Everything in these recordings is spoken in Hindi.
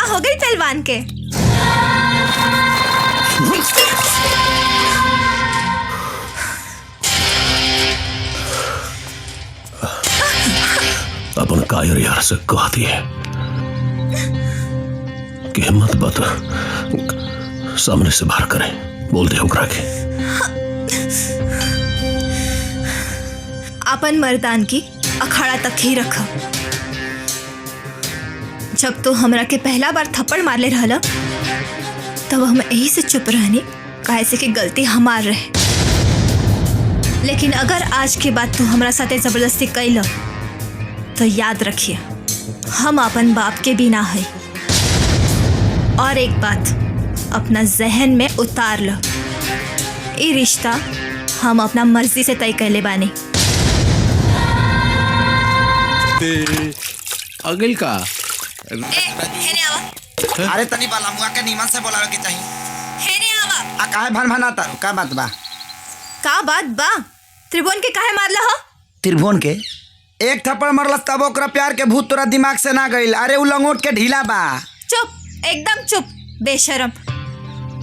हो गई पहलवान के। अपन कायर यार से कह दिए कि हिम्मत बात सामने से बाहर करें, बोल दे ओकरा के। अपन मर्दान की अखाड़ा तक ही रखा। जब तो हमरा के पहला बार थप्पड़ मारले रहला तब हम यही से चुप रहनी, काहे से कि गलती हमार रहे। लेकिन अगर आज के बाद तू हमरा साथे जबरदस्ती कैला तो याद रखिए हम अपन बाप के बिना है। और एक बात अपना जहन में उतार लो, ये रिश्ता हम अपना मर्जी से तय कैले बानी। अगिल का अरे तनी बाला मुआ के नीमन से बोलावे के चाहिए। आ काहे भन भन आता का बात बा? का बात बा? त्रिभुवन के काहे मारला हो? त्रिभुवन के एक थप्पड़ मरलस तब ओकरा प्यार के भूत तोरा दिमाग से ना गइल। अरे उ लंगोट के ढीला बा। चुप, एकदम चुप, बेशरम।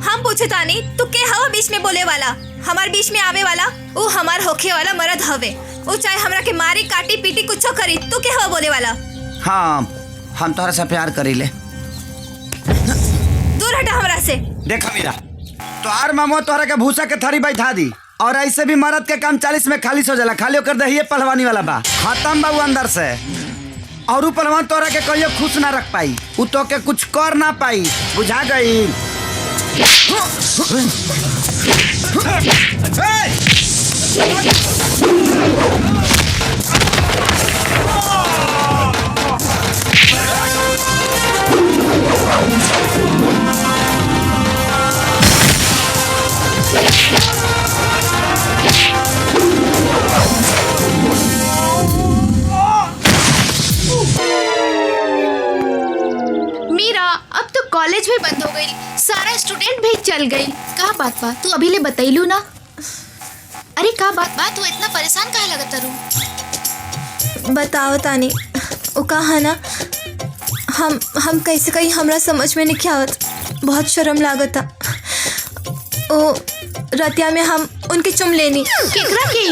हम पूछे तानी तू के हवा बीच में बोले वाला, हमार बीच में आवे वाला? वो हमार होखे वाला मर्द हवे, वो चाहे हमरा के मारी काटी पीटी कुछो करी, तू के हवा बोले वाला? हाँ, हम तोहरा से प्यार करीले। दूर हटा हमरा से। देखा मीरा, तोहार मामो तोहरा के भूसा के थरी बैठा दी। और ऐसे भी मर्द के काम 40 में खाली हो जाला। खाली होकर दहिए पहलवानी वाला बा, खत्म बा अंदर से। और उ पहलवान तोहरा के कहियो खुश ना रख पाई, उ तो के कुछ कर ना पाई, बुझा गई? मीरा, अब तो कॉलेज भी बंद हो गई, सारा स्टूडेंट भी चल गई। का बात बा? तू अभी ले बतैलू ना। अरे का बात बा? तू इतना परेशान काहे लगत तारू? बताओ तानी, वो कहा ना हम कैसे कहीं हमरा समझ में नहीं आवत, बहुत शर्म लागता। ओ रतिया में हम उनके चुम लेनी। केकरा के?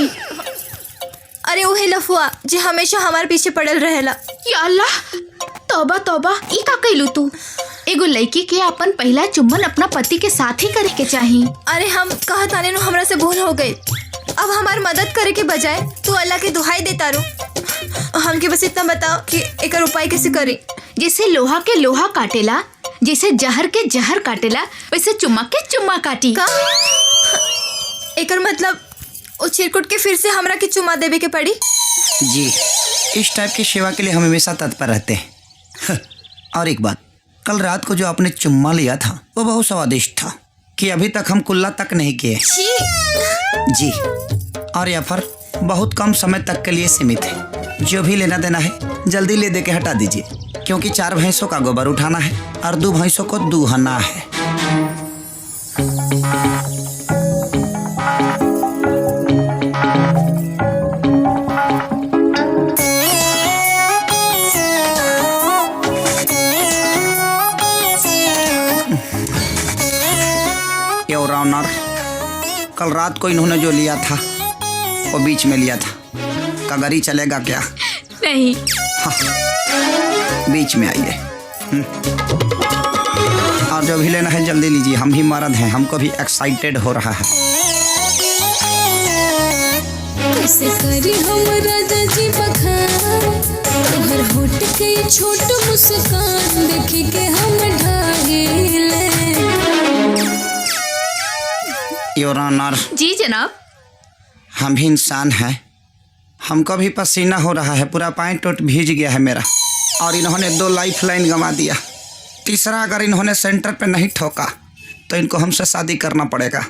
अरे वो है लफुआ जो हमेशा हमारे पीछे पड़ल रहेला। या अल्लाह, तौबा तौबा, ई का कैलू तू? एगो लड़की के अपन पहला चुम्बन अपना पति के साथ ही करे के चाहिए। अरे हम कहा ताने नु हमरा से भूल हो गई। अब हमार मदद करे के बजाय तू अल्लाह के दुहाई देता रो। हमके बस इतना बताओ कि एकर उपाय कैसे करी? जैसे लोहा के लोहा काटेला, जैसे जहर के जहर काटेला, वैसे चुम्मा के चुम्मा काटी। का? एकर मतलब वो चिरकुट के फिर से हमरा के चुम्मा देवे के पड़ी? जी, इस टाइप की सेवा के लिए हम हमेशा तत्पर रहते हैं। और एक बात, कल रात को जो आपने चुम्मा लिया था वो बहुत स्वादिष्ट था कि अभी तक हम कुल्ला तक नहीं किए। जी, और यह ऑफर बहुत कम समय तक के लिए सीमित है। जो भी लेना देना है जल्दी ले दे के हटा दीजिए, क्योंकि 4 भैंसों का गोबर उठाना है और 2 भैंसों को दूहना है। कल रात को इन्होंने जो लिया था वो बीच में लिया था, कगरी चलेगा क्या? नहीं। हाँ, बीच में आइए। और जो भी लेना है जल्दी लीजिए, हम भी मर्द हैं, हमको भी एक्साइटेड हो रहा है। कैसे करी हम राजा जी बखान, तोहर होठ के छोट मुस्कान देख के हम ढागिले। Your honour. जी जनाब। हम भी इंसान हैं, हमको भी पसीना हो रहा है, पूरा पैंट वोट भीज गया है मेरा। और इन्होंने 2 लाइफ लाइन गंवा दिया। तीसरा अगर इन्होंने सेंटर पे नहीं ठोका तो इनको हमसे शादी करना पड़ेगा।